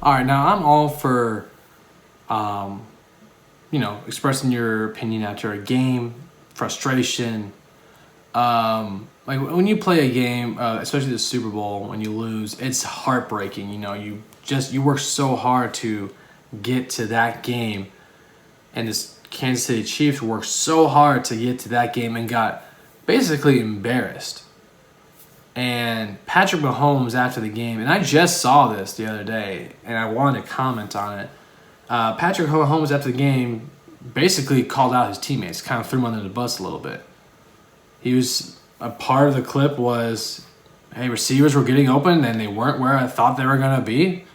All right, now I'm all for, expressing your opinion after a game, frustration. Like when you play a game, especially the Super Bowl, when you lose, it's heartbreaking. You work so hard to get to that game, and this Kansas City Chiefs worked so hard to get to that game and got basically embarrassed. And Patrick Mahomes after the game, and I just saw this the other day, and I wanted to comment on it. Patrick Mahomes after the game basically called out his teammates, kind of threw them under the bus a little bit. He was a part of the clip was, hey, receivers were getting open and they weren't where I thought they were going to be.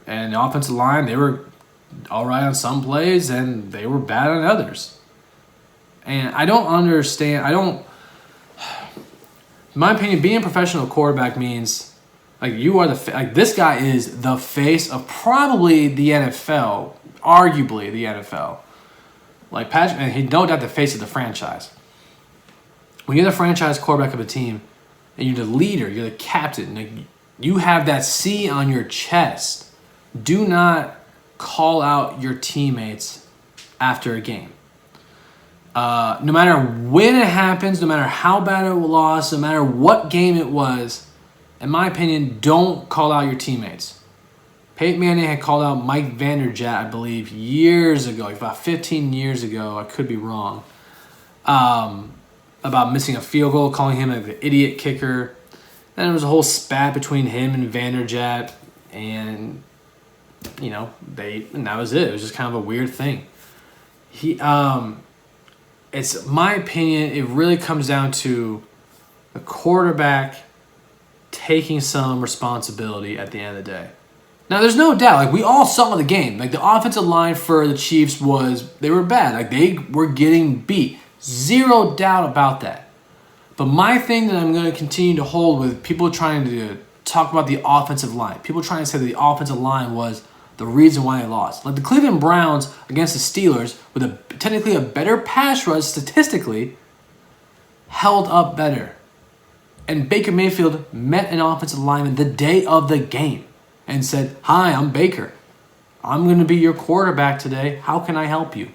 And the offensive line, they were all right on some plays and they were bad on others. And I don't understand. In my opinion, being a professional quarterback means like you are this guy is the face of probably the NFL, arguably the NFL. Like Patrick, and he no doubt the face of the franchise. When you're the franchise quarterback of a team, and you're the leader, you're the captain, like, you have that C on your chest. Do not call out your teammates after a game. No matter when it happens, no matter how bad it was, no matter what game it was, in my opinion, don't call out your teammates. Peyton Manning had called out Mike Vanderjagt, I believe, years ago, like about 15 years ago. I could be wrong. About missing a field goal, calling him an idiot kicker. Then there was a whole spat between him and Vanderjagt, and that was it. It was just kind of a weird thing. It's my opinion, it really comes down to the quarterback taking some responsibility at the end of the day. Now, there's no doubt, like we all saw the game. Like the offensive line for the Chiefs they were bad. Like they were getting beat. Zero doubt about that. But my thing that I'm going to continue to hold with people trying to talk about the offensive line, people trying to say that the offensive line was the reason why they lost. Like the Cleveland Browns against the Steelers, with technically a better pass rush statistically, held up better. And Baker Mayfield met an offensive lineman the day of the game and said, "Hi, I'm Baker. I'm going to be your quarterback today. How can I help you?"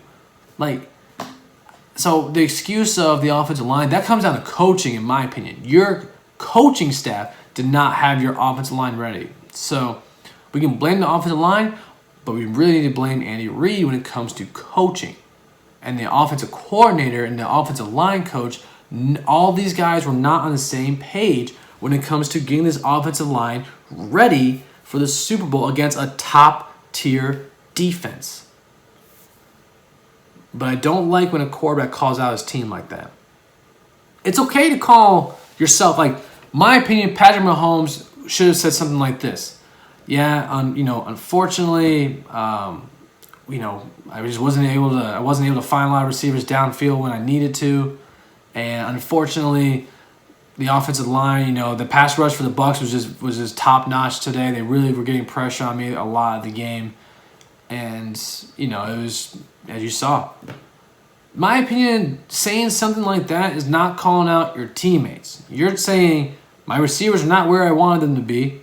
So the excuse of the offensive line, that comes down to coaching, in my opinion. Your coaching staff did not have your offensive line ready. So we can blame the offensive line, but we really need to blame Andy Reid when it comes to coaching. And the offensive coordinator and the offensive line coach, all these guys were not on the same page when it comes to getting this offensive line ready for the Super Bowl against a top-tier defense. But I don't like when a quarterback calls out his team like that. It's okay to call yourself, like, my opinion, Patrick Mahomes should have said something like this. Yeah, unfortunately, I wasn't able to find a lot of receivers downfield when I needed to. And unfortunately, the offensive line, the pass rush for the Bucs was just top notch today. They really were getting pressure on me a lot of the game. And, it was, as you saw. My opinion, saying something like that is not calling out your teammates. You're saying, my receivers are not where I wanted them to be.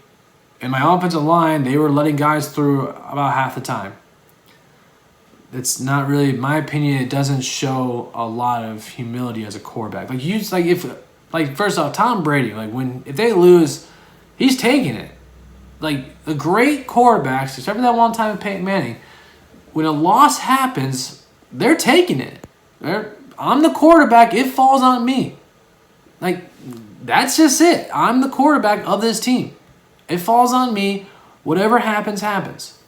And my offensive line, they were letting guys through about half the time. It's not really, in my opinion, it doesn't show a lot of humility as a quarterback. First off, Tom Brady, if they lose, he's taking it. Like, the great quarterbacks, except for that one time with Peyton Manning, when a loss happens, they're taking it. I'm the quarterback. It falls on me. Like, that's just it. I'm the quarterback of this team. It falls on me. Whatever happens, happens.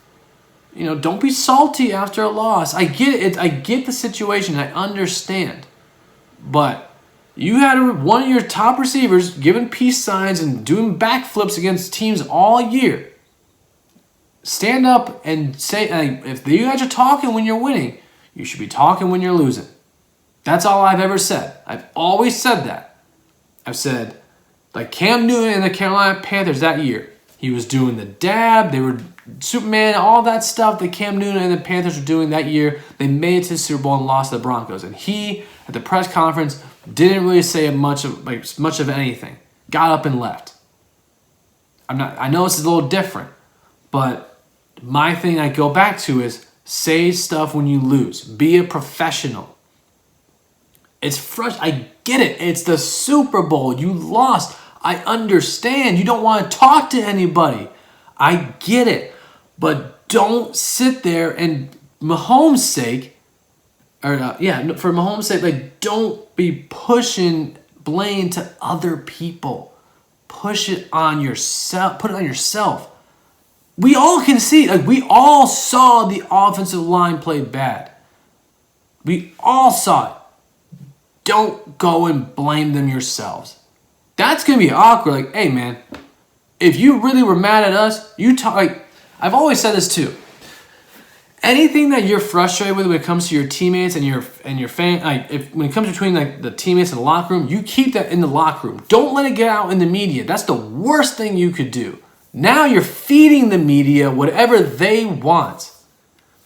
Don't be salty after a loss. I get it. I get the situation. I understand. But you had one of your top receivers giving peace signs and doing backflips against teams all year. Stand up and say, if you guys are talking when you're winning, you should be talking when you're losing. That's all I've ever said. I've always said that. I've said, like Cam Newton and the Carolina Panthers that year, he was doing the dab, they were Superman, all that stuff that Cam Newton and the Panthers were doing that year. They made it to the Super Bowl and lost to the Broncos. And he, at the press conference, didn't really say much of anything. Got up and left. I know this is a little different, but My thing I go back to is say stuff when you lose. Be a professional. It's frustrating. I get it. It's the Super Bowl. You lost. I understand. You don't want to talk to anybody. I get it. But don't sit there and Mahomes' sake, for Mahomes' sake, like, don't be pushing blame to other people. Push it on yourself. Put it on yourself. We all can see, like, we all saw the offensive line play bad. We all saw it. Don't go and blame them yourselves. That's going to be awkward. Like, hey, man, if you really were mad at us, I've always said this too. Anything that you're frustrated with when it comes to your teammates and your fan, when it comes between like the teammates in the locker room, you keep that in the locker room. Don't let it get out in the media. That's the worst thing you could do. Now you're feeding the media whatever they want.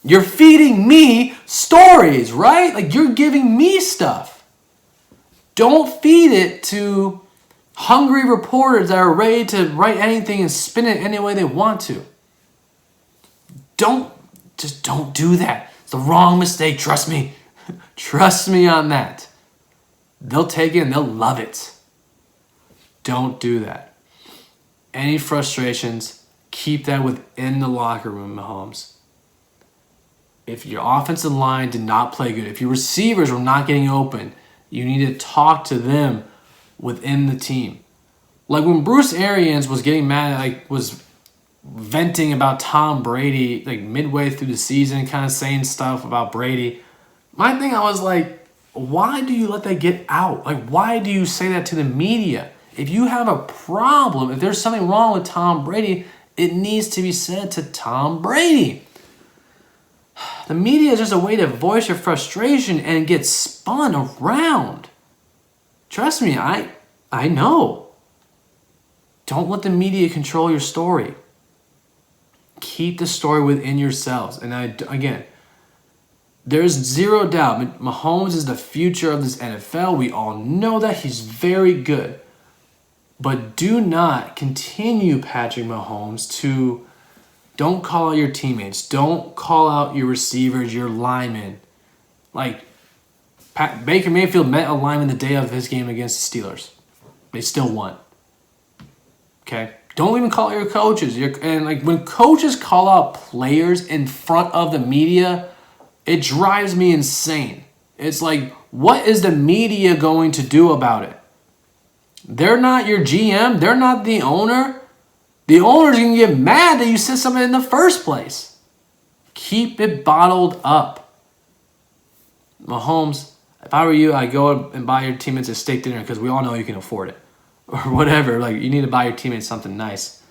You're feeding me stories, right? Like, you're giving me stuff. Don't feed it to hungry reporters that are ready to write anything and spin it any way they want to. Don't do that. It's the wrong mistake. Trust me. Trust me on that. They'll take it and they'll love it. Don't do that. Any frustrations, keep that within the locker room, Mahomes. If your offensive line did not play good, if your receivers were not getting open, you need to talk to them within the team. Like when Bruce Arians was getting mad, was venting about Tom Brady, like midway through the season, kind of saying stuff about Brady. My thing, I was like, why do you let that get out? Like, why do you say that to the media? If you have a problem, if there's something wrong with Tom Brady, it needs to be said to Tom Brady. The media is just a way to voice your frustration and get spun around. Trust me, I know. Don't let the media control your story. Keep the story within yourselves. And again, there's zero doubt Mahomes is the future of this NFL. We all know that. He's very good. But do not continue, Patrick Mahomes, to don't call out your teammates. Don't call out your receivers, your linemen. Like, Baker Mayfield met a lineman the day of his game against the Steelers. They still won. Okay? Don't even call out your coaches. When coaches call out players in front of the media, it drives me insane. It's like, what is the media going to do about it? They're not your GM. They're not the owner. The owner's going to get mad that you said something in the first place. Keep it bottled up. Mahomes, if I were you, I'd go and buy your teammates a steak dinner because we all know you can afford it. Or whatever. Like, you need to buy your teammates something nice.